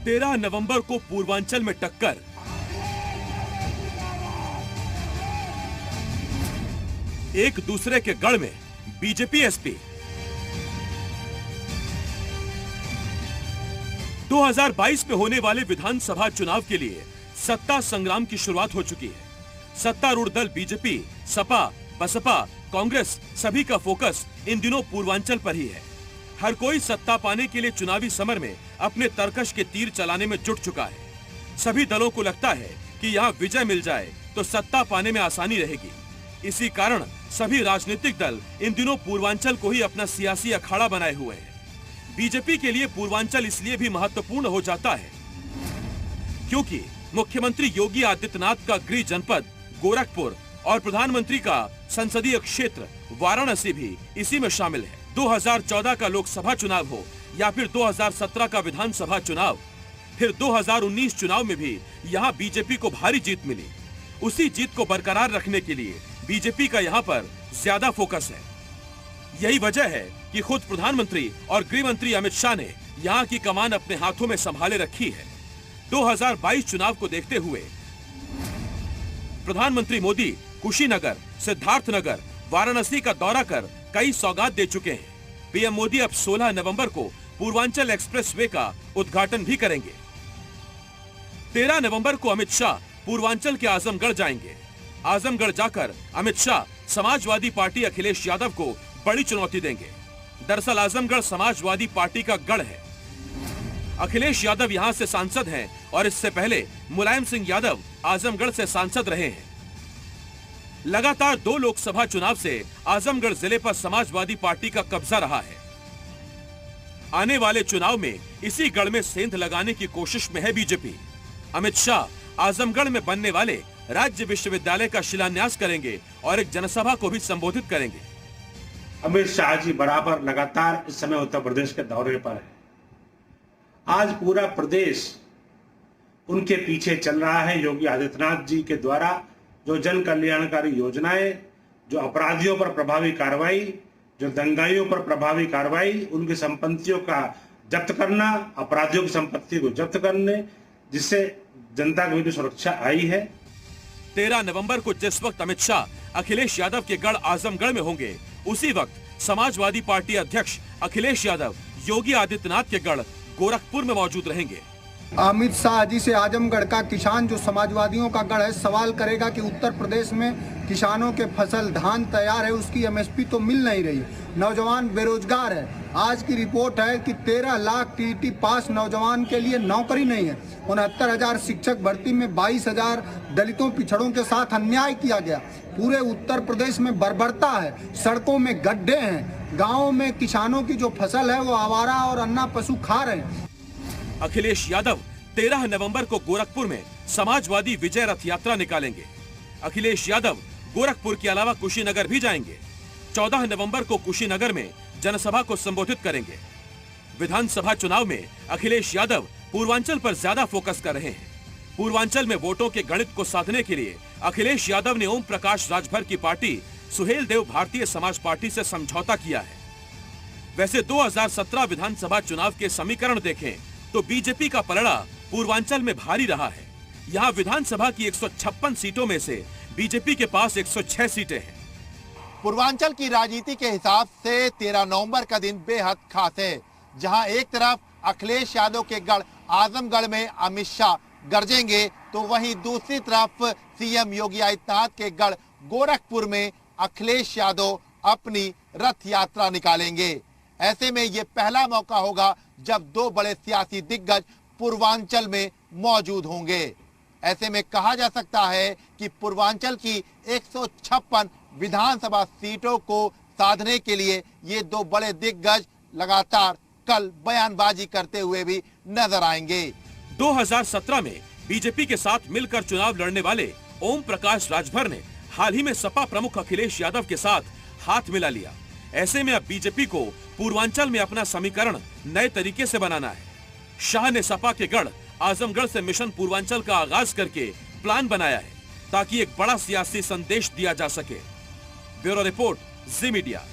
13 नवंबर को पूर्वांचल में टक्कर। एक दूसरे के गढ़ में बीजेपी एसपी। 2022 में होने वाले विधानसभा चुनाव के लिए सत्ता संग्राम की शुरुआत हो चुकी है। सत्तारूढ़ दल बीजेपी, सपा, बसपा, कांग्रेस सभी का फोकस इन दिनों पूर्वांचल पर ही है। हर कोई सत्ता पाने के लिए चुनावी समर में अपने तरकश के तीर चलाने में जुट चुका है। सभी दलों को लगता है कि यहाँ विजय मिल जाए तो सत्ता पाने में आसानी रहेगी। इसी कारण सभी राजनीतिक दल इन दिनों पूर्वांचल को ही अपना सियासी अखाड़ा बनाए हुए हैं। बीजेपी के लिए पूर्वांचल इसलिए भी महत्वपूर्ण हो जाता है क्योंकि मुख्यमंत्री योगी आदित्यनाथ का गृह जनपद गोरखपुर और प्रधानमंत्री का संसदीय क्षेत्र वाराणसी भी इसी में शामिल है। 2014 का लोकसभा चुनाव हो या फिर 2017 का विधानसभा चुनाव, फिर 2019 चुनाव में भी यहाँ बीजेपी को भारी जीत मिली। उसी जीत को बरकरार रखने के लिए बीजेपी का यहाँ पर ज्यादा फोकस है। यही वजह है कि खुद प्रधानमंत्री और गृह मंत्री अमित शाह ने यहाँ की कमान अपने हाथों में संभाले रखी है। 2022 चुनाव को देखते हुए प्रधानमंत्री मोदी कुशीनगर, सिद्धार्थनगर, वाराणसी का दौरा कर कई सौगात दे चुके हैं। पीएम मोदी अब 16 नवंबर को पूर्वांचल एक्सप्रेसवे का उद्घाटन भी करेंगे। 13 नवंबर को अमित शाह पूर्वांचल के आजमगढ़ जाएंगे। आजमगढ़ जाकर अमित शाह समाजवादी पार्टी अखिलेश यादव को बड़ी चुनौती देंगे। दरअसल आजमगढ़ समाजवादी पार्टी का गढ़ है। अखिलेश यादव यहां से सांसद हैं और इससे पहले मुलायम सिंह यादव आजमगढ़ से सांसद रहे हैं। लगातार 2 लोकसभा चुनाव से आजमगढ़ जिले पर समाजवादी पार्टी का कब्जा रहा है। आने वाले चुनाव में इसी गढ़ में सेंध लगाने की कोशिश में है बीजेपी। अमित शाह आजमगढ़ में बनने वाले राज्य विश्वविद्यालय का शिलान्यास करेंगे और एक जनसभा को भी संबोधित करेंगे। अमित शाह जी बराबर लगातार इस समय उत्तर प्रदेश के दौरे पर है। आज पूरा प्रदेश उनके पीछे चल रहा है। योगी आदित्यनाथ जी के द्वारा जो जन कल्याणकारी योजनाएं, जो अपराधियों पर प्रभावी कार्रवाई, जो दंगाइयों पर प्रभावी कार्रवाई, उनकी संपत्तियों का जब्त करना, अपराधियों की संपत्ति को जब्त करने, जिससे जनता को भी सुरक्षा आई है। 13 नवंबर को जिस वक्त अमित शाह अखिलेश यादव के गढ़ आजमगढ़ में होंगे, उसी वक्त समाजवादी पार्टी अध्यक्ष अखिलेश यादव योगी आदित्यनाथ के गढ़ गोरखपुर में मौजूद रहेंगे। अमित शाह जी से आजमगढ़ का किसान जो समाजवादियों का गढ़ है सवाल करेगा कि उत्तर प्रदेश में किसानों के फसल धान तैयार है, उसकी एमएसपी तो मिल नहीं रही, नौजवान बेरोजगार है। आज की रिपोर्ट है कि 13 लाख टीईटी पास नौजवान के लिए नौकरी नहीं है। 69,000 शिक्षक भर्ती में 22,000 दलितों पिछड़ों के साथ अन्याय किया गया। पूरे उत्तर प्रदेश में बर्बरता है, सड़कों में गड्ढे हैं, गाँवों में किसानों की जो फसल है वो आवारा और अन्ना पशु खा रहे हैं। अखिलेश यादव 13 नवंबर को गोरखपुर में समाजवादी विजय रथ यात्रा निकालेंगे। अखिलेश यादव गोरखपुर के अलावा कुशीनगर भी जाएंगे। 14 नवंबर को कुशीनगर में जनसभा को संबोधित करेंगे। विधानसभा चुनाव में अखिलेश यादव पूर्वांचल पर ज्यादा फोकस कर रहे हैं। पूर्वांचल में वोटों के गणित को साधने के लिए अखिलेश यादव ने ओम प्रकाश राजभर की पार्टी सुहेल देव भारतीय समाज पार्टी से समझौता किया है। वैसे 2017 विधानसभा चुनाव के समीकरण देखें तो बीजेपी का पलड़ा पूर्वांचल में भारी रहा है। यहाँ विधानसभा की 156 सीटों में से बीजेपी के पास 106 सीटें हैं। पूर्वांचल की राजनीति के हिसाब से 13 नवंबर का दिन बेहद खास है, जहां एक तरफ अखिलेश यादव के गढ़ आजमगढ़ में अमित शाह गरजेंगे, तो वहीं दूसरी तरफ सीएम योगी आदित्यनाथ के गढ़ गोरखपुर में अखिलेश यादव अपनी रथ यात्रा निकालेंगे। ऐसे में ये पहला मौका होगा जब 2 बड़े सियासी दिग्गज पूर्वांचल में मौजूद होंगे। ऐसे में कहा जा सकता है कि पूर्वांचल की 156 विधानसभा सीटों को साधने के लिए ये 2 बड़े दिग्गज लगातार कल बयानबाजी करते हुए भी नजर आएंगे। 2017 में बीजेपी के साथ मिलकर चुनाव लड़ने वाले ओम प्रकाश राजभर ने हाल ही में सपा प्रमुख अखिलेश यादव के साथ हाथ मिला लिया। ऐसे में अब बीजेपी को पूर्वांचल में अपना समीकरण नए तरीके से बनाना है। शाह ने सपा के गढ़ आजमगढ़ से मिशन पूर्वांचल का आगाज करके प्लान बनाया है ताकि एक बड़ा सियासी संदेश दिया जा सके। ब्यूरो रिपोर्ट, जी मीडिया।